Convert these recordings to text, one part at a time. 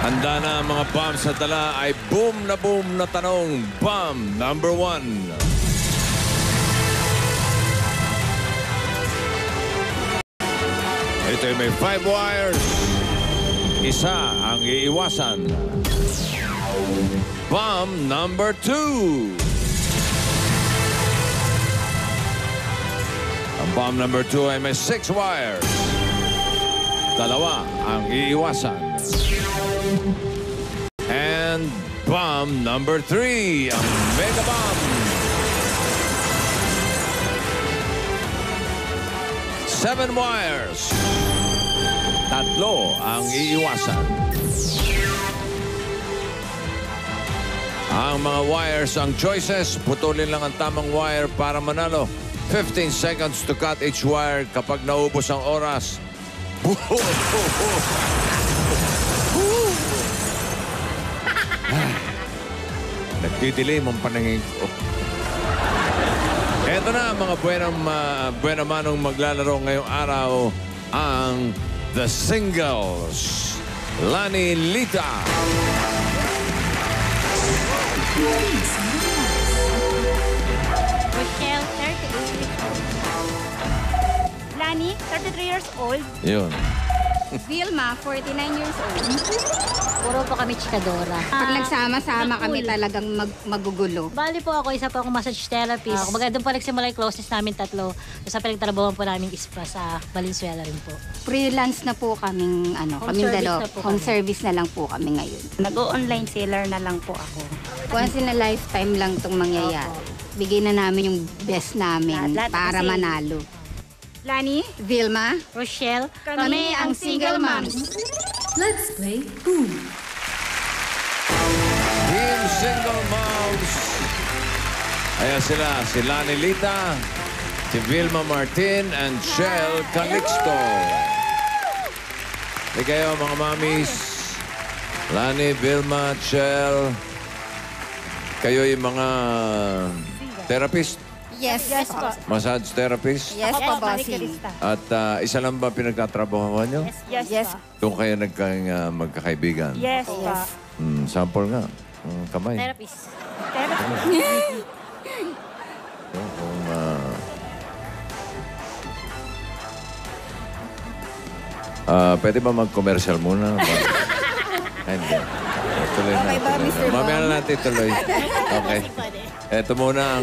Handa na ang mga bomb sa dala ay boom na tanong. Bomb number 1. Ito ay may 5 wires. Isa ang iiwasan. Bomb number 2. Ang bomb number 2 ay may 6 wires. Dalawa ang iiwasan. And bomb number 3, ang mega bomb. 7 wires. Tatlo ang iiwasan. Ang mga wires, ang choices, putulin lang ang tamang wire para manalo. 15 seconds to cut each wire kapag naubos ang oras. Nagdidilim ang panangin ko. Eto na mga buena manong maglalaro ngayong araw ang The Singles. Lani Lita. Rochelle, 38. Lani, 33 years old. Yun. Vilma, 49 years old. Puro po kami chikadora. Pag nagsama-sama kami talagang magugulo. Bali po ako, isa po akong massage therapist. Kumbaga doon po nagsimula yung closeness namin tatlo. Sa pinagtrabahoan po namin spa sa Valenzuela rin po. Freelance na po kaming, kaming dalawa. Home service na lang po kami ngayon. Nag-o-online seller na lang po ako. Once in a lifetime lang itong mangyayari. Bigay na namin yung best namin para manalo. Lani, Vilma, Rochelle, kami ang single moms. Let's play Boom. Team Single Moms. Ayan sila, si Lani Lita, si Vilma Martin, and Shell Calixto. Hindi kayo mga mamis. Lani, Vilma, Shell. Kayo yung mga therapist? Yes, yes po. Massage therapist? Yes po, bossing. At isa lang ba pinagtatrabahuan nyo? Yes, Doon kayo magkakaibigan? Yes, pa. Sample nga. Kamay. therapist. Pwede ba mag-commercial muna? Hindi. Tuloy na. Mamaya na natin tuloy. Okay. Ito muna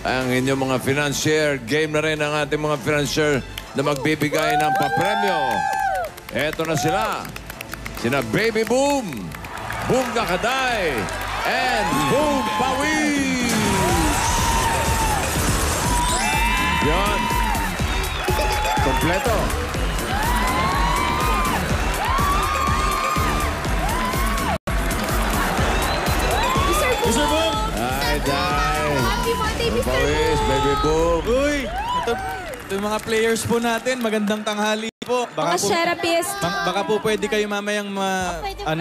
ang inyong mga financier. Game na rin ang ating mga financier na magbibigay ng papremyo. Ito na sila. Sina Baby Boom, Boom Gakaday, and Boom Pawis. Yan. Kompleto. Mr. Boom! Ay, day. Happy birthday, Mr. Pawis, Baby Boom. Uy! Ito yung mga players po natin. Magandang tanghali po. Mga therapist. Baka po pwede kayo mamayang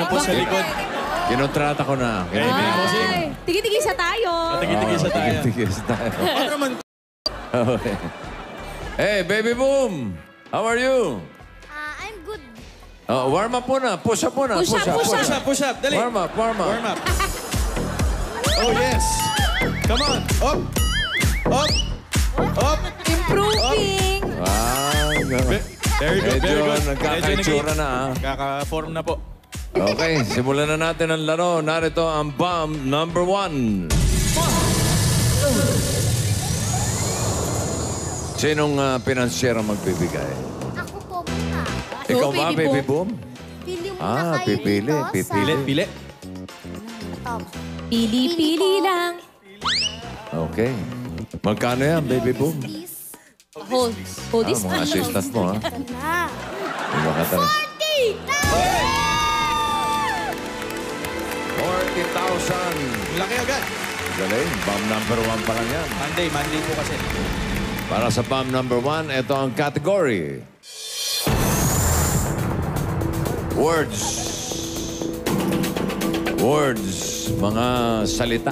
po sa likod. Kinontrata ko na. Ay, tigi-tigisa tayo. Tigi-tigisa tayo. Tigis tayo. Ano naman? Okay. Hey, Baby Boom! How are you? I'm good. Warm up muna. Push up muna. Push up. Push up. Dali. Warm up. Warm up. Oh, yes. Come on. Up. Up. Up. Improving. Very good. Medyo Very good. nagkakaitsura na. Kaka-form na po. Okay, simulan na natin ang laro. Narito ang bomb number 1. Sinong pinansyero magbibigay? Ako po muna. Ikaw ba, Baby Baby Boom? Pili muna kayo pipili. dito Pipili. Pili. Pili-pili lang. Okay. Magkano yan, Baby Boom? Hold this. Mga assistant mo, ha? Hindi ka talaga. 40,000. Laki agad. Galing. Bomb number 1 pa lang yan. Monday po kasi. Para sa bomb number 1, ito ang category. Words. Words. Mga salita.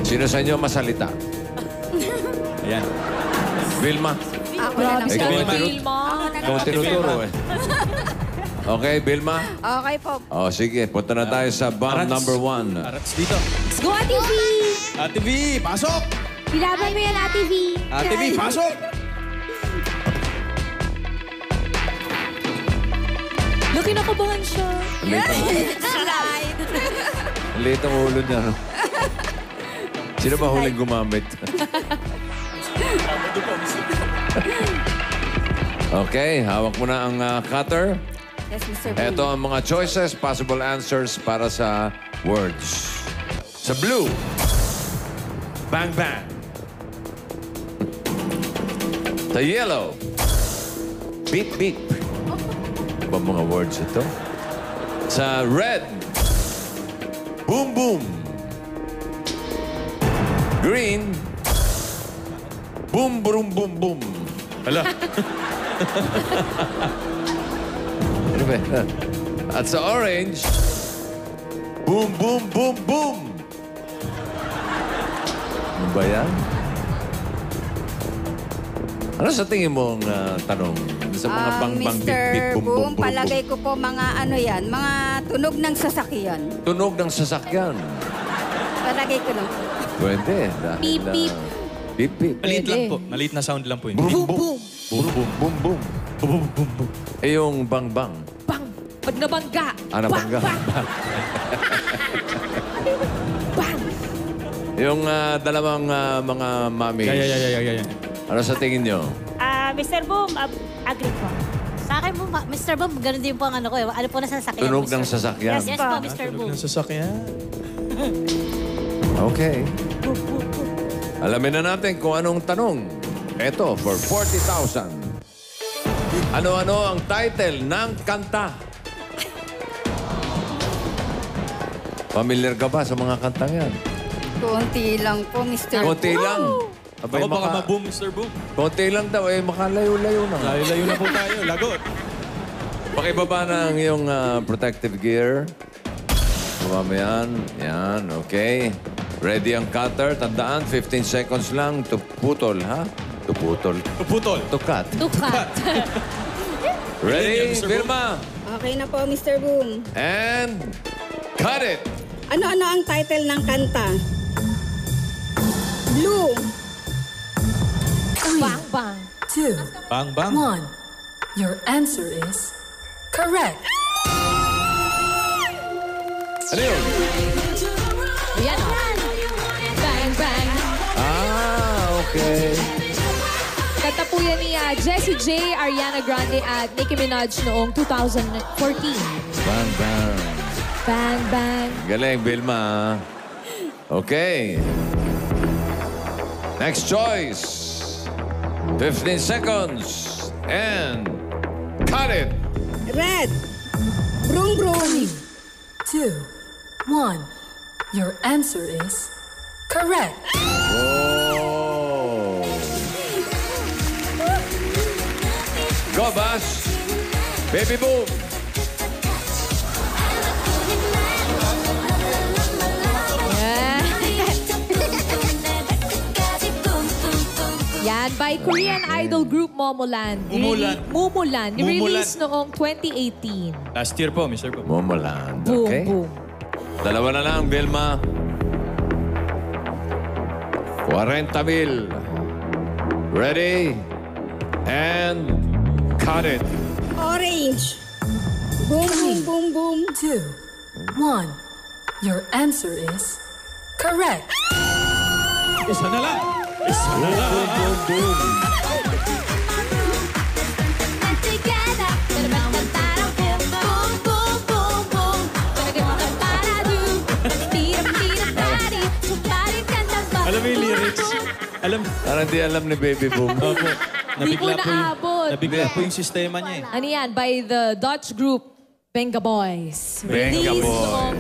Sino sa inyo masalita? Ayan. Vilma. Ako na lang. Ikaw ang Vilma. ikaw ang tinuturo eh. Okay, Vilma? Okay po. Oh, sige. Punta na tayo sa bomb number 1. Arats dito. Let's go, Ate V! Ate V, pasok! Ilaban mo yan, Ate V. Ate V, pasok! Laki na kabahan siya. Ang liit ang ulo niya, no? Sino ba huling gumamit? Okay, hawak mo na ang cutter. Yes, Mr. Boom. Ito ang mga choices, possible answers para sa words. Sa blue, bang bang. Sa yellow, beep beep. Ba mga words ito? Sa red, boom boom. Green, boom boom boom boom. Hala. Ano ba yan? At sa orange, boom, boom, boom, boom. Ano ba yan? Ano sa tingin mo ang tanong? Sa mga bang-bang, Mr. bip-bip, boom, boom, Boom, boom, palagay ko po mga ano yan, mga tunog ng sasakyan. tunog ng sasakyan. Palagay ko lang po. Pwede. Dahil, Beep, beep. Beep, beep. Maliit Pwede. lang po. Maliit na sound lang po yun. Boom, boom. Boom! Boom, boom, boom, boom. Eh yung bang-bang. Bang! Pag nabangga. Nabangga. Bang! Bang! Bang! Yung dalawang mga mami. Yeah. Ano sa tingin nyo? Mr. Boom, agree po. Sa akin po, Mr. Boom, ganun din po ang ano ko. Ano po na sasakyan? Tunog Mr. ng Boom? sasakyan. Yes po, Mr. Boom. Ng sasakyan. Okay. Alamin na natin kung anong tanong. Ito, for 40,000. Ano-ano ang title ng kanta? Familiar ka ba sa mga kantang yan? Konti lang po, Mr. Konti lang. Abay, Ako baka ma-boom, Mr. Boom. konti lang daw, eh, makalayo-layo na. Layo-layo na po tayo. Lagot. Pakibaba na ang iyong protective gear. Baba mo yan. Yan, okay. Ready ang cutter. Tandaan, 15 seconds lang to putol, ha? To putol. Putol. To cut. Tukat. Ready, Mr. Boom. Vilma? Okay na po, Mr. Boom. And cut it! Ano-ano ang title ng kanta? Blue. Bang! Bang! 2, Bang, bang. 1. Your answer is correct. Ano yun? Ayan o. Bang! Bang! Okay. Kanta po yan ni Jessie J, Ariana Grande at Nicki Minaj noong 2014. Bang, bang. Bang! Bang! Galing, Vilma. Okay. Next choice. 15 seconds. And cut it! Red. Broom, broom. 2, 1. Your answer is correct. Oh. Go, Bas. Baby boom. Yan, by Korean idol group Momoland. Mumulan. Mumulan. Released noong 2018. Last year po, Mr. Boom. Momoland. Boom, Okay. boom. Dalawa na lang, Vilma. 40,000. Ready? And cut it. Orange. Boom, boom, boom, boom. 2, 1. Your answer is correct. Isa na lang. Isa na lang. Boom, boom, boom. Alam mo yung lyrics? Alam, Parang di alam ni Baby Boom. opo. Di ko naabot. Nabigla po yung sistema niya eh. Ano yan? By the Dutch group Benga Boys. Benga Released Boys. noong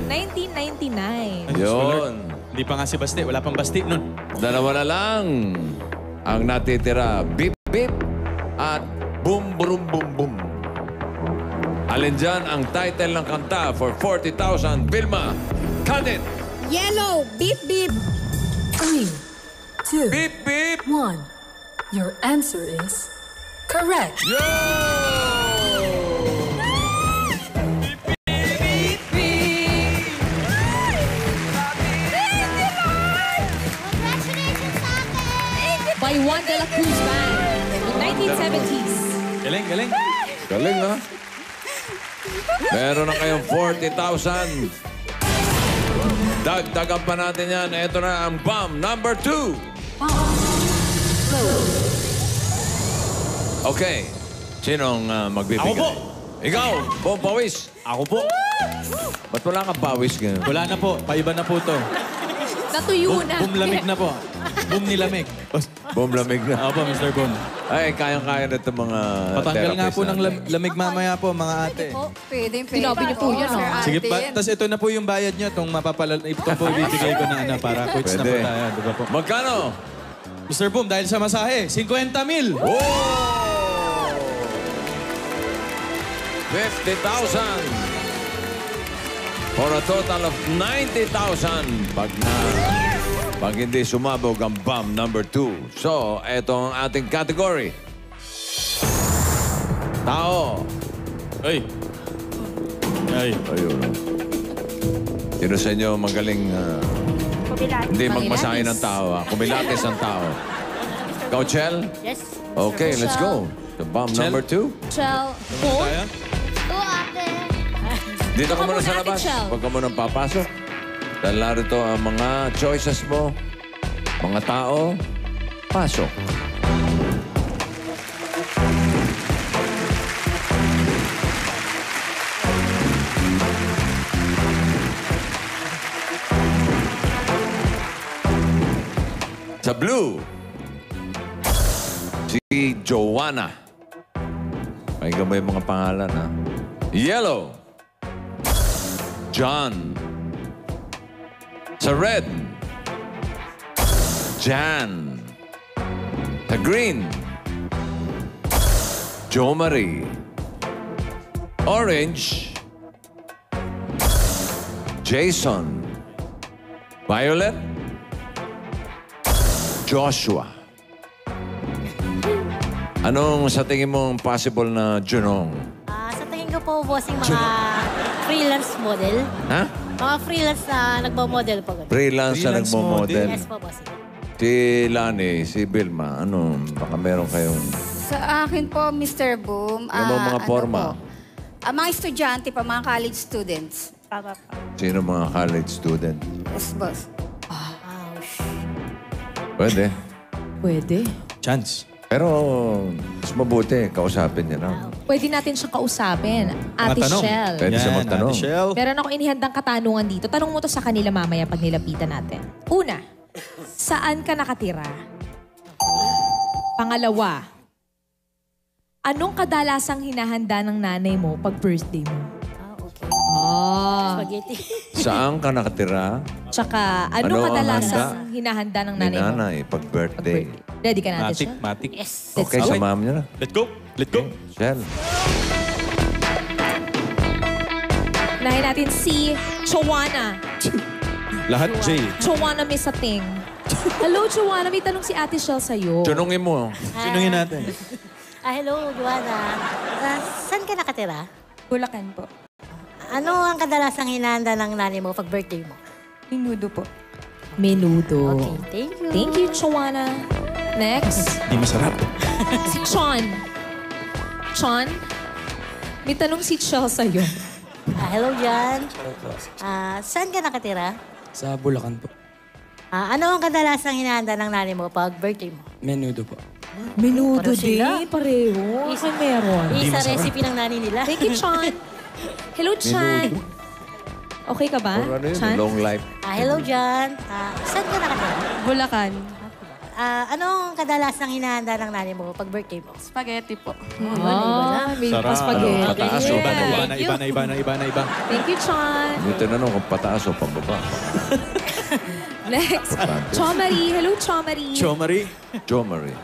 1999. Yun. Hindi pa nga si Basti. Wala pang Basti nun. Dalawa na lang ang natitira. Beep, beep at boom, boom, boom, boom. Alin dyan ang title ng kanta for 40,000? Vilma, cut it! Yellow. Beep, beep. 3, 2, Beep, beep! 1. Your answer is correct. Yo! Juan de la Cruz Band noong 1970s. Galing, galing. Galing, ha? Meron na kayong 40,000. Dagdagan pa natin yan. Ito na ang bomb number 2. Okay. Sinong magbibigay? Ako po. Ikaw, Boom Pawis. Ako po. Ba't wala kang pawis ngayon? Wala na po. Paiba na po to. Natuyo na. Boom lamig na po. Boom nilamig. Boom lamig na. Opo, Mr. Boom. Ay, kayang-kaya na itong mga Patanggal nga po therapist ng natin. lamig mamaya po, mga ate. Pwede. Sinabi niyo po yan, Sir ah. Sige, Alden. tapos ito na po yung bayad nyo. Itong ito po ibibigay ko na para quits na po Pwede. tayo. Di ba po? Magkano? Mr. Boom, dahil sa masahe, 50,000. Oh! 50,000. For a total of 90,000 pag hindi sumabog ang bomb number 2. So, ito ang ating category. Tao. Ay. Ay. Ayun. Sino sa inyo magaling hindi magmasahe ng tao? Kumilates ang tao. Ikaw, Chel? Yes. Okay, let's go. The bomb Chel? number 2. Chel. Tayo? Dito ka Baka muna sa muna, labas. Ate Chel. Huwag ka muna papasok. Dahil narito ang mga choices mo. Mga tao, pasok. Sa blue, si Joanna. Pakinggan mo yung mga pangalan, ha? Yellow, John. Sa red, Jan. Sa green, Jo Marie. Orange, Jason. Violet, Joshua. Anong sa tingin mo ang possible na Junong? Sa tingin ko po, bossing, mga freelance model. Ha? Mga freelance na nagmo-model po. ganun. Freelance na Freelance nagmo-model. Yes po, bossing. Si Lani, si Vilma, ano, baka meron kayong... Sa akin po, Mr. Boom, Yung mga forma. mga estudyante pa, mga college students. Tama po. Sino mga college student? Yes, boss. Pwede. Pwede. Chance. Pero mas mabuti, kausapin niya na. Pwede natin siya kausapin. Ate Matanong. Shell. Pwede siya magtanong. Ate Shell. Meron ako inihandang katanungan dito. Tanong mo to sa kanila mamaya pag nilapitan natin. Una, saan ka nakatira? Pangalawa, anong kadalasang hinahanda ng nanay mo pag birthday mo? Okay. Spaghetti. Saan ka nakatira? Tsaka, Ano anong ang kadalasang hinahanda ng Ni nanay mo? nanay, pag birthday. Ready ka natin siya? Matik. Yes. Okay, Let's go. sa mom niya na. Let's go. Let's go. Shell. Unahin natin si Joanna. Lahat J. Joanna Misating. Hello, Joanna. May tanong si Ate Shell sa'yo. Tunungin mo. Sinungin natin. Hello, Joanna. Saan ka nakatira? Bulacan po. Ano ang kadalasang hinahanda ng nanay mo pag birthday mo? Minudo po. Menudo. Okay, thank you. Thank you, Joanna. Next, Di masarap. si Chon. Chon, may tanong si Shell sa'yo. Hello, Jan. Saan ka nakatira? Sa Bulacan po. Ano ang kadalasang hinahanda ng nanay mo pag birthday mo? Menudo po. Menudo Pareho sila. din, pareho. Isa meron. Isa recipe ng nanay nila. Thank you, Chon. Hello, Chan. Okay ka ba, Or ano yun, Chan? long life. Hello, Jan. Saan ka nakatira? Bulacan. Anong kadalasang hinahanda ng nanay mo pag birthday mo? Spaghetti po. May Sarap. paspaghetti. Pataas o Iba na, pababa? iba na, iba na, iba na, iba na, iba. Thank you, Chan. Yung tinanong kung pataas o pababa. Next, Chomari. Hello, Chomari. Jo Marie. Jo Marie.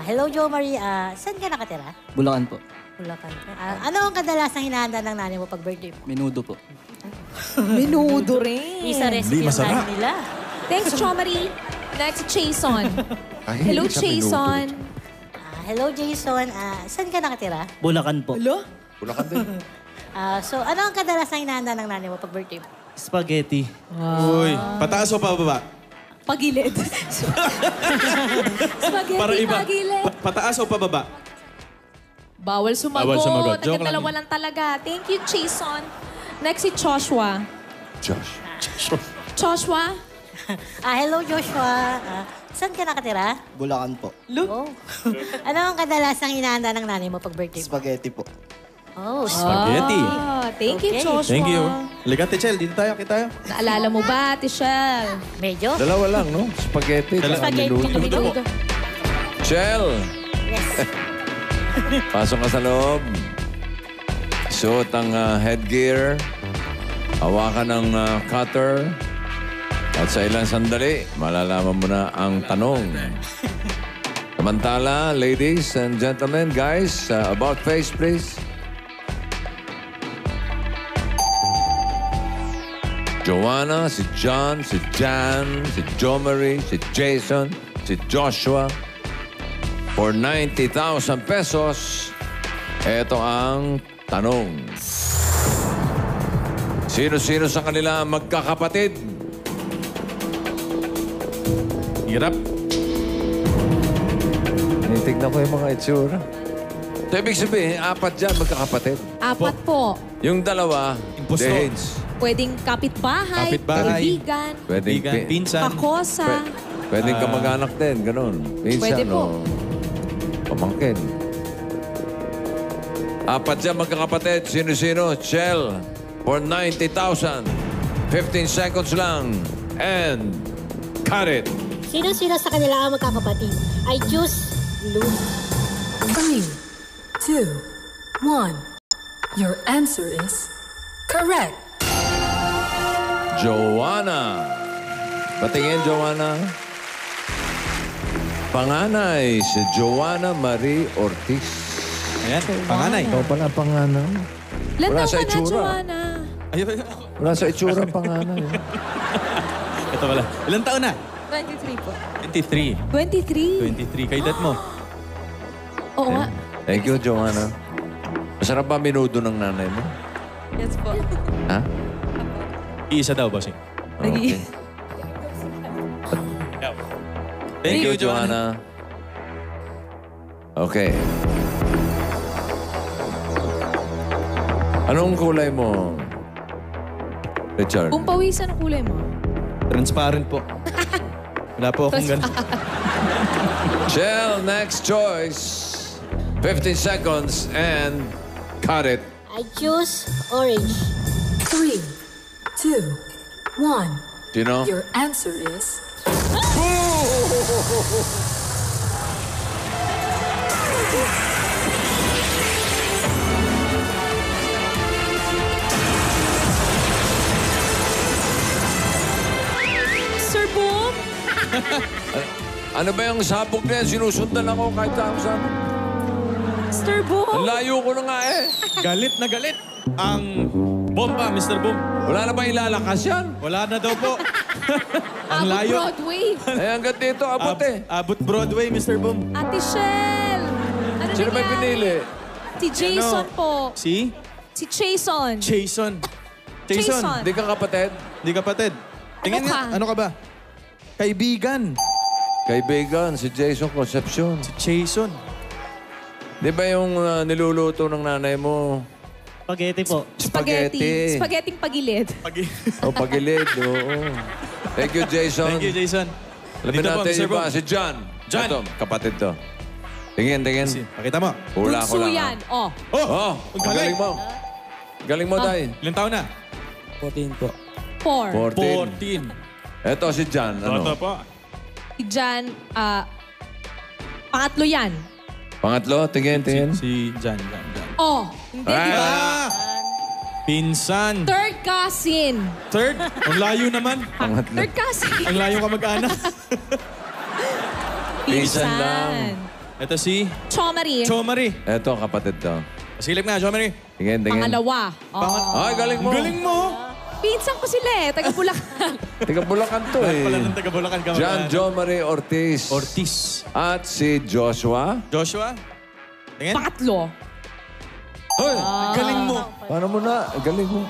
Hello, Jo Marie. Saan ka nakatira? Bulacan po. Bulacan. Ano ang kadalasang hinahanda ng nanay mo pag birthday mo? Menudo po. Menudo rin. Isa recipe ng masarap. nanay nila. Thanks, Chomari. Next, Jason. Ay, Hello, sa minuto. Jason. Hello, Jason. Saan ka nakatira? Bulacan po. Bulacan din. So, ano ang kadalasang hinahanda ng nanay mo pag birthday mo? Spaghetti. Uy, pataas o pababa? Pagilid. Spaghetti Para iba. pagilid. Pataas o pababa? Bawal sumagot. Bawal sumagot. Joke lang Dalawa yun. lang talaga. Thank you, Jason. Next si Joshua. Josh. Joshua? Hello Joshua. Saan ka nakatira? Bulacan po. Oh. Ano ang kadalasang hinahanda ng nanay mo pag birthday mo? Spaghetti po. Oh, Spaghetti. Thank you, Okay. Joshua. Thank you. Halika, Tichel. Dito tayo. Kita tayo. Naalala mo ba, Tichelle? Medyo? Dalawa lang, no? Spaghetti. Spaghetti. Minuto. Shell! Yes. Pasok ka sa loob. Suot ang headgear. Hawakan ng cutter. At sa ilang sandali, malalaman mo na ang tanong. Samantala, ladies and gentlemen, guys, about face, please. Joanna, si John, si Jan, si Jo Marie, si Jason, si Joshua. For 90,000 pesos, ito ang tanong. Sino-sino sa kanila magkakapatid? Hirap. Tinitignan ko yung mga itsura. So, ibig sabihin, 4 dyan magkakapatid. 4 po. Yung dalawa, Impostor. dates. Pwedeng kapitbahay, Kapitbahay. kaibigan, Pwedeng, Bigan, pinsan. kakosa. pwedeng kamag-anak din, ganun. Minsan, Pwede po. o pamangkin. 4 dyan magkakapatid. Sino-sino? Shell. For 90,000. 15 seconds lang. And cut it. Sino-sino sa kanila ang magkakapatid? I choose Lou. 3, 2, 1. Your answer is correct. Joanna. Patingin, Joanna. Panganay, si Joanna Marie Ortiz. Ayan, panganay. Ikaw pala panganay. Ilan Wala taon sa ka na, itsura. Joanna? Ayun. Wala sa itsura panganay. Ito pala. Ilang taon na? 23 po. 23. 23. 23. Kay dad mo? Oo nga. Thank you, Joanna. Masarap ba minudo ng nanay mo? Yes po. Ha? Iisa daw, bossing. Okay. Thank you, Joanna. Okay. Anong kulay mo, Richard? Kung pawisan ang kulay mo. Transparent po. Wala po akong ganun. Shell, next choice. 15 seconds and cut it. I choose orange. 3, 2, 1. Sino? Your answer is Sir Boom? Ano ba yung sabog na yan? Sinusundan ako kahit saan. Sir Boom? Ang layo ko na nga eh. Galit na galit ang bomba, Mr. Boom. Wala na ba ilalakas yan? Wala na daw po. Ang Abot layo. Broadway. Eh, hanggang dito, abot eh. Abot Broadway, Mr. Boom. Ate Shell. Ano Sino ba nangyari? pinili? Si Jason Ano? po. Si Si Jason. Jason. Jason. Hindi ka kapatid? Di kapatid. Tingin Ano nga, ka? ano ka ba? Kaibigan. Kaibigan, si Jason Concepcion. Jason. Di ba yung niluluto ng nanay mo? Spaghetti po. Spaghetti. Spaghetting pagilid. O, pagilid, oo. Thank you, Jason. Thank you, Jason. Alamin Dito po, natin Mr. yung ba? Boom. Si John. John. Ito, kapatid to. Tingin. Pakita mo. Hula ko Bunso lang. yan. Oh. Oh, ang ang galing mo. Galing mo, Day. Ilang taon na? 14 po. 4. 14. 14. Ito si John. Ano? Toto po. Si Jan, pangatlo yan. Pangatlo, tingin. Si Jan. Oh. Hindi, di ba? Ah! Pinsan. Third cousin. Third? Ang layo naman. Pangatlo. Third cousin. Ang layo ka mag-anak. Pinsan lang. Ito si Chomari. Chomari. Ito, kapatid to. Silip nga, Chomari. Tingin. Pangalawa. Oh. Ay, galing mo. Galing mo. Pinsan ko sila eh. Taga Bulacan. Tiga Bulacan to Lahat eh. pala ng taga Bulacan ka. John Jo Marie Ortiz. Ortiz. At si Joshua. Joshua. Tingin. Pangatlo. Hoy! Galing mo. Paano mo na? Galing mo.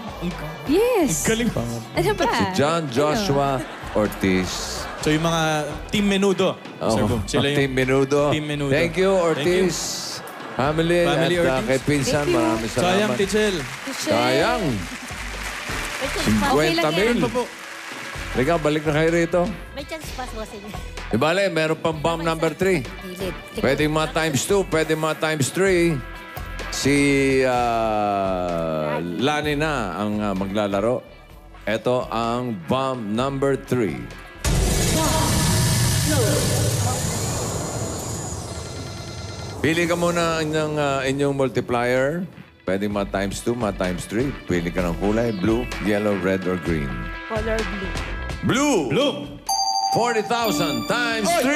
Yes. Galing pa. Ano ba? Si John Joshua Ortiz. So yung mga Team Menudo. Sir Boom. Sila yung Team Menudo. Team Menudo. Thank you, Ortiz. Family, Family at Ortiz. kay Pinsan, maraming salamat. Sayang, Tichel. Sayang. 50 mil. Pa po. Liga, balik na kayo rito. May chance pa, bossing. Ibale, meron pang bomb number 3. Gilid. Pwedeng mga times 2, pwedeng mga times 3. Si Lani na ang maglalaro. Ito ang bomb number 3. Pili ka muna ng inyong multiplier. Pwedeng mga times 2, mga times 3. Pili ka ng kulay, blue, yellow, red, or green. Color blue. Blue! Blue. 40,000 times 3!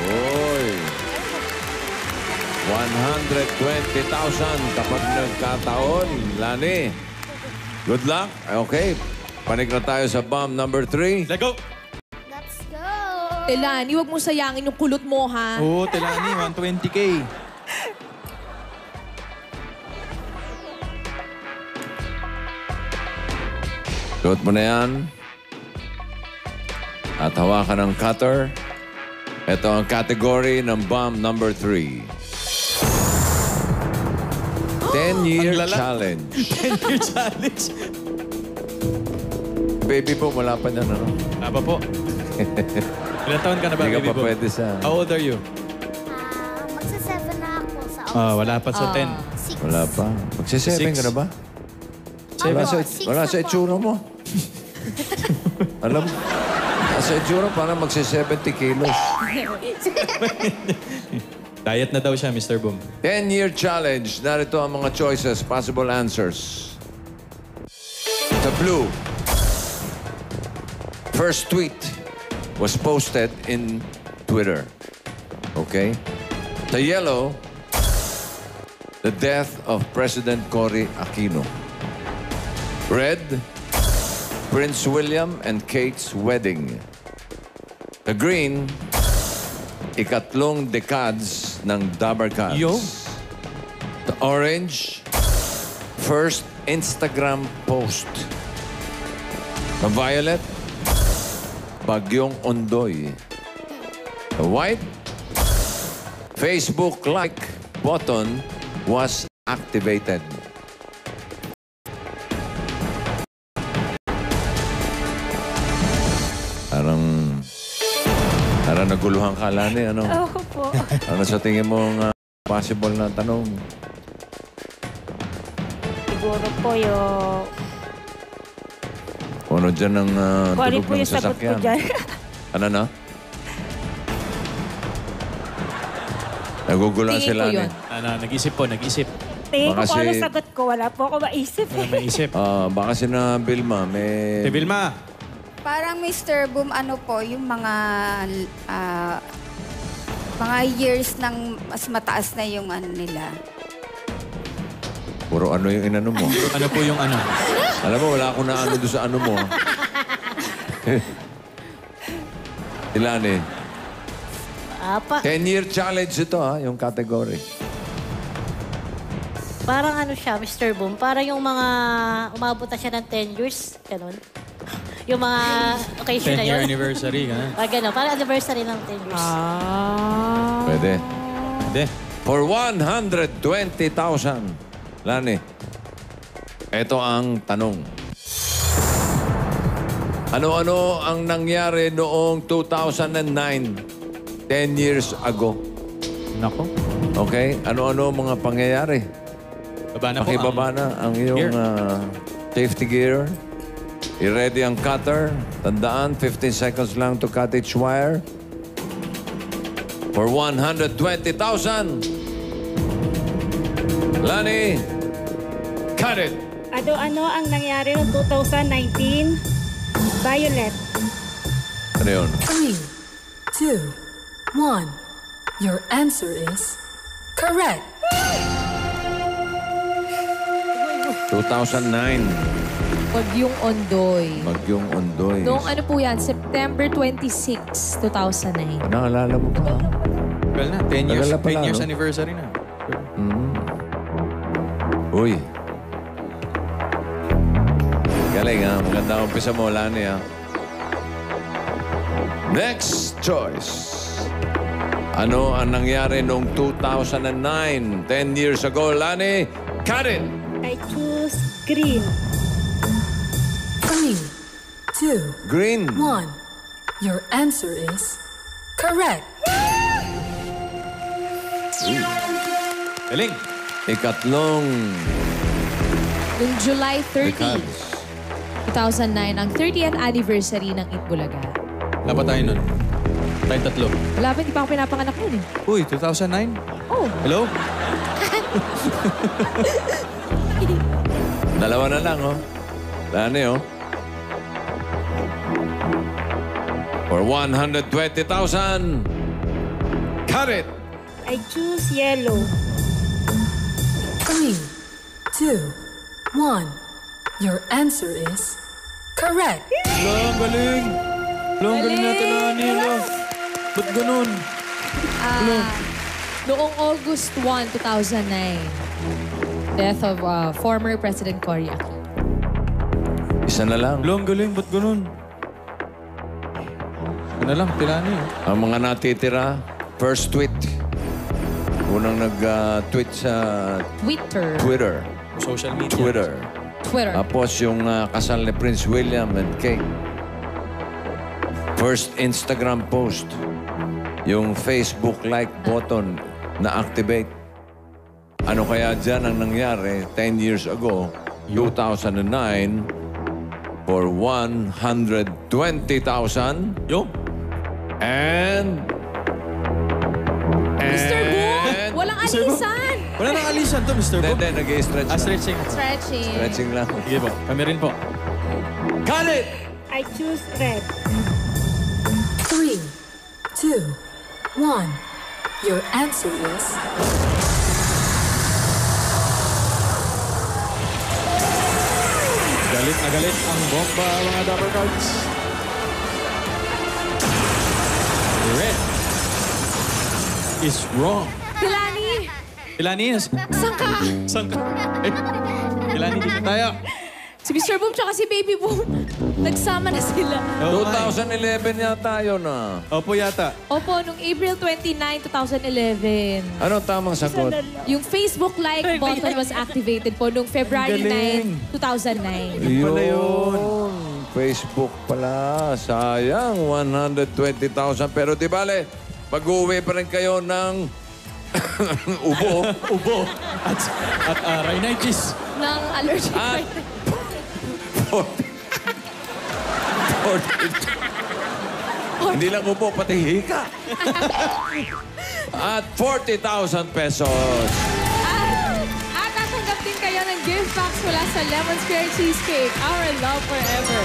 Oy! 120,000 kapag nagkataon. Lani, good luck. Okay, panig na tayo sa bomb number 3. Let's go. Telani, huwag mo sayangin yung kulot mo, ha? Oo, Telani. 120K. Suot mo na yan. At hawakan ng cutter. Ito ang category ng bomb number 3. 10-year Ang lala. challenge. 10-year challenge. Baby po, wala pa niyan, ano? Aba po. Ilan taon ka na ba, Hindi ka baby pa po? pwede sa... How old are you? Magsa-7 na ako sa August. Wala pa sa 10. Wala pa. Magsi-7 Six. ka na ba? Wala sa itsura mo. Alam, sa itsura parang magsi-70 kilos. Diet na daw siya, Mr. Boom. 10-year challenge. Narito ang mga choices, possible answers. The blue. First tweet was posted in Twitter. Okay? The yellow, the death of President Cory Aquino. Red, Prince William and Kate's wedding. The green, ikatlong decades ng Dabarkads. Yo. The orange, first Instagram post. The violet, Bagyong Ondoy. The white, Facebook like button was activated. Parang naguluhan ka, Lani, ano? Oo po. Ano sa tingin mo ang possible na tanong? Siguro po yung... Ano dyan ang Kung ano tulog po ng yung sagot ko sasakyan? dyan. Ano na? Naguguluhan Tingin sila ko ni. yun. Nag-isip po, nag-isip. Tingin ko Baka kung ano si- sagot ko. Wala po ako maisip. Wala maisip. Baka si na Vilma, may... Te Vilma. Parang Mr. Boom, ano po, yung mga years ng mas mataas na yung ano nila. Puro ano yung inano mo. Ano po yung ano? Alam mo, wala akong naano doon sa ano mo. Ilan eh? Apa, 10-year challenge ito ha, yung category. parang ano siya, Mr. Boom. Parang yung mga umabot na siya ng 10 years. Ganun. Yung mga occasion na 10-year yun. anniversary, gano'n. Gano'n. Parang anniversary ng 10 years. Pwede. Hindi. For 120,000. Lani, ito ang tanong. Ano-ano ang nangyari noong 2009, 10 years ago? Nako. Okay? Ano-ano mga pangyayari? Baba na po. Pakibaba na ang iyong gear. safety gear. I-ready ang cutter. Tandaan, 15 seconds lang to cut each wire. For 120,000. Lani, cut it. Ano ang nangyari noong 2019? Violet. Ano yun? 3, 2, 1. Your answer is correct. 2009. Bagyong Ondoy. Bagyong Ondoy. Noong ano po yan, September 26, 2009. Naalala mo pa? Well na, 10 years, Tagal na pala, 10 years no? anniversary na. Uy. Galing ha. Maganda ang umpisa mo, Lani ha. Next choice. Ano ang nangyari noong 2009? 10 years ago, Lani. Cut it! I choose green. 3, 2, Green. 1. Your answer is correct. Galing. Ikatlong Noong July 30, Ricards. 2009, ang 30th anniversary ng Itbulaga. Wala pa tayo nun. Tayong tatlo. Wala pa, hindi pa ako pinapanganak yun eh. Uy, 2009? Oh. Hello? Dalawa na lang, oh. Lani, oh. For 120,000. Cut it! I choose yellow. 3, 2, 1. Your answer is correct. Ang galing. Ang galing natin, Lani. Ba't ganun? Noong August 1, 2009, death of former President Cory Aquino. Isa na lang. Ang galing. Ba't ganun? Ano lang, Lani. Ang mga natitira, first tweet. Unang nag-tweet sa Twitter. Twitter. Social media. Twitter. Tapos yung kasal ni Prince William and Kate. First Instagram post. Yung Facebook like button na activate. Ano kaya dyan ang nangyari 10 years ago, 2009, for 120,000. Yo. And... Mr. Boom! Walang alisan! Wala nang alisan to, Mr. Boom. Hindi, nag-i-stretch lang. Stretching. Stretching. Stretching lang. Sige po. Kami rin po. Cut it! I choose red. 3, 2, 1. Your answer is Galit na galit ang bomba, mga Dapper Cards. Red is wrong. Hilani! Ilani, Saan ka? saan ka? Ilani, dito tayo. Si Mr. Boom tsaka si Baby Boom, nagsama na sila. 2011 yata yun ah. Opo yata. Opo, nung April 29, 2011. Ano tamang sagot? Yung Facebook like button was activated po nung February 9, 2009. Yun. Facebook pala. Sayang, 120,000. Pero di bale, pag-uwi pa rin kayo ng ubo. Ubo. At rhinitis. Ng allergic At rhinitis. 40. Hindi lang upo, pati hika. At 40,000 pesos. At tatanggap din kayo ng gift box mula sa Lemon Square Cheesecake, Our Love Forever.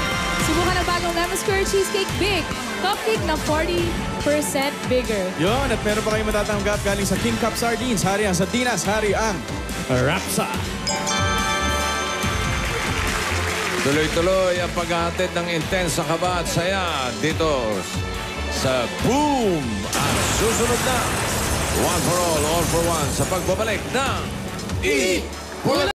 Subukan ang bagong Lemon Square Cheesecake Big. Cupcake na 40% bigger. Yun, at meron pa kayong matatanggap galing sa King Cup Sardines. Hari ang sardinas, hari ang Rapsa. Tuloy-tuloy ang paghahatid ng intensa kaba at saya dito sa Boom! At susunod na, one for all for one, sa pagbabalik ng